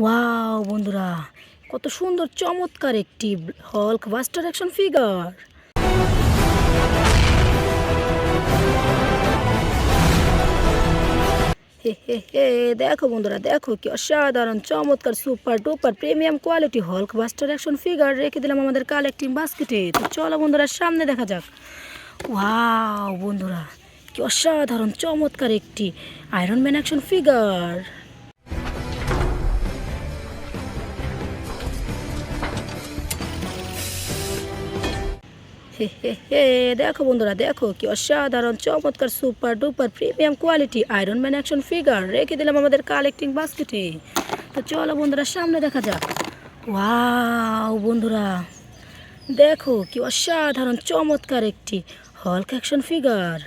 Wow বন্ধুরা, কত সুন্দর চমৎকার একটি Hulk Buster action figure. Hey hey hey, দেখো বন্ধুরা, দেখো কি অসাধারণ চমৎকার super duper premium quality Hulk Buster action figure রেখে দিলাম আমাদের কালেক্টিং বাস্কেটে। তো চলো বন্ধুরা, সামনে দেখা যাক। ওয়াও বন্ধুরা, কি অসাধারণ চমৎকার একটি iron man action figure. Hey hey hey, দেখো বন্ধুরা, দেখো কি অসাধারণ চমৎকার super duper premium quality iron man action figure রেখে দিলাম আমাদের কালেক্টিং বাস্কেটে। তো চলো বন্ধুরা, সামনে দেখা যাক। ওয়াও বন্ধুরা, দেখো কি অসাধারণ চমৎকার একটি হল্ক action figure.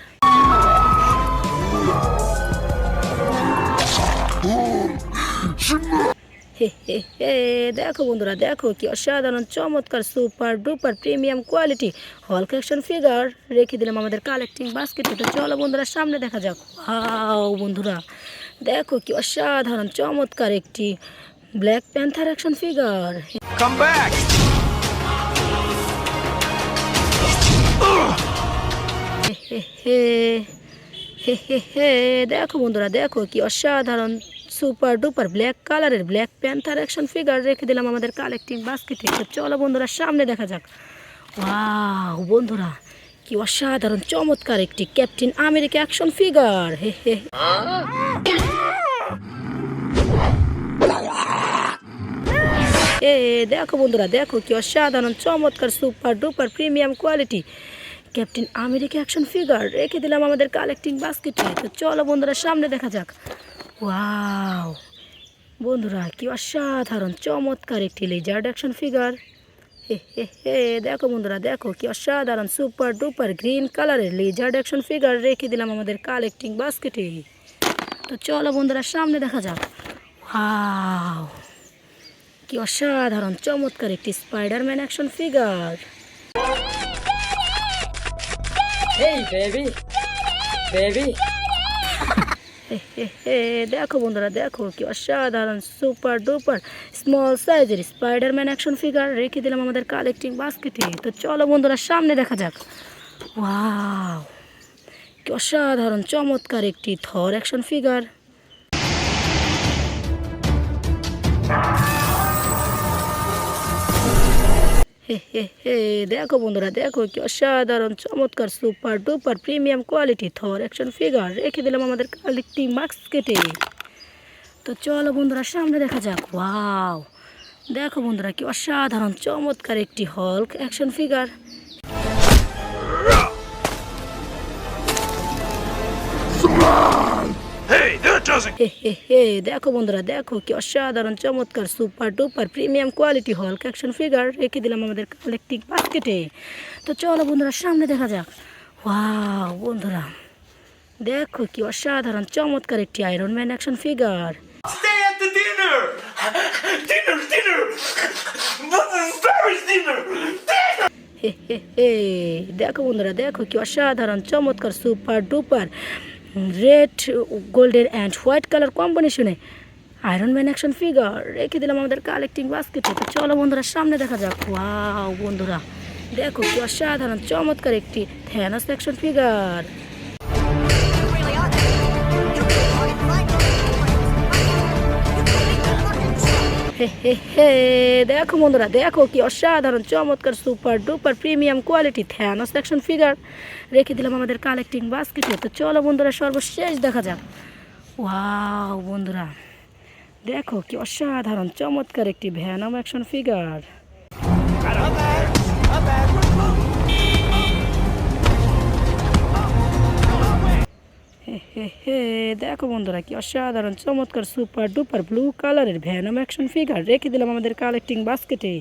Hey hey hey, দেখো বন্ধুরা, দেখো কি অসাধারণ চমৎকার super duper premium quality Hulk action figure রেখে দিলাম আমাদের কালেক্টিং বাস্কেটে। তো চলো বন্ধুরা, সামনে দেখা যাক। ওয়াও বন্ধুরা, দেখো কি অসাধারণ চমৎকার একটি black panther action figure. Hey hey hey hey hey hey, দেখো বন্ধুরা, দেখো কি অসাধারণ সুপার ডুপার ব্ল্যাক কালারের ব্ল্যাক প্যান্থার অ্যাকশন ফিগার রেখে দিলাম আমাদের কালেক্টিং বাস্কেটে। তো চলো বন্ধুরা, সামনে দেখা যাক। ওয়াও বন্ধুরা, কি অসাধারণ চমৎকার একটি captain America action figure. Hey হে এ, দেখো বন্ধুরা, দেখো কি অসাধারণ চমৎকার super duper premium quality captain America action figure রেখে দিলাম আমাদের কালেক্টিং বাস্কেটে। তো চলো বন্ধুরা, সামনে দেখা যাক। ওয়াও বন্ধুরা, কি অসাধারণ চমৎকার একটি Lizaad action figure. Hey hey hey, দেখো বন্ধুরা, দেখো কি অসাধারণ সুপার ডুপার গ্রিন কালারের লিজার্ড অ্যাকশন ফিগার রেখে দিলাম আমাদের কালেক্টিং বাস্কেটে। তো চলো বন্ধুরা, সামনে দেখা যাক। ওয়াও, কি অসাধারণ চমৎকার একটি Spiderman action figure. Hey, baby. Baby. দেখো বন্ধুরা, দেখো কি অসাধারণ সুপার ডুপার স্মল সাইজের স্পাইডারম্যান অ্যাকশন ফিগার রেখে দিলাম আমাদের কালেক্টিং বাস্কেটে। তো চলো বন্ধুরা, সামনে দেখা যাক। ওয়াও, কি অসাধারণ চমৎকার একটি থর action figure. Hey hey hey, দেখো বন্ধুরা, দেখো কি অসাধারণ চমৎকার সুপার ডুপার প্রিমিয়াম কোয়ালিটি থর অ্যাকশন ফিগার রেখে দিলাম আমাদের কালেক্টিং বাস্কেটে। তো চলো বন্ধুরা, সামনে দেখা যাক। ওয়াও, দেখো বন্ধুরা, কি অসাধারণ চমৎকার একটি হল্ক action figure. Hey hey hey, দেখো বন্ধুরা, দেখো কি অসাধারণ চমৎকার super duper premium quality Hulk action figure রেখে দিলাম আমাদের কালেক্টিং বাস্কেটে। তো চলো বন্ধুরা, সামনে দেখা যাক। ওয়াও বন্ধুরা, দেখো কি অসাধারণ চমৎকার একটি iron man action figure. Stay at the dinner! Dinner! This is Paris dinner! Hey hey hey, দেখো বন্ধুরা, দেখো কি অসাধারণ চমৎকার super duper red golden and white colour কম্বিনেশনে আয়রন ম্যান অ্যাকশন ফিগার রেখে দিলাম আমাদের কালেক্টিং বাস্কেটে। তো চলো বন্ধুরা, সামনে দেখা যাক। ওয়াও বন্ধুরা, দেখো কি অসাধারণ চমৎকার একটি Thanos action figure. Hey hey hey, দেখো বন্ধুরা, দেখো কি অসাধারণ চমৎকার super duper premium quality Thanos action figure রেখে দিলাম আমাদের কালেক্টিং বাস্কেটে। তো চলো বন্ধুরা, সর্বশেষ দেখা যাক। ওয়াও বন্ধুরা, দেখো কি অসাধারণ চমৎকার একটি Venom action figure. Hey hey hey, দেখো বন্ধুরা, কি অসাধারণ চমৎকার সুপার ডুপার ব্লু কালারের ভ্যানম অ্যাকশন ফিগার রেখে দিলাম আমাদের কালেক্টিং বাস্কেটে।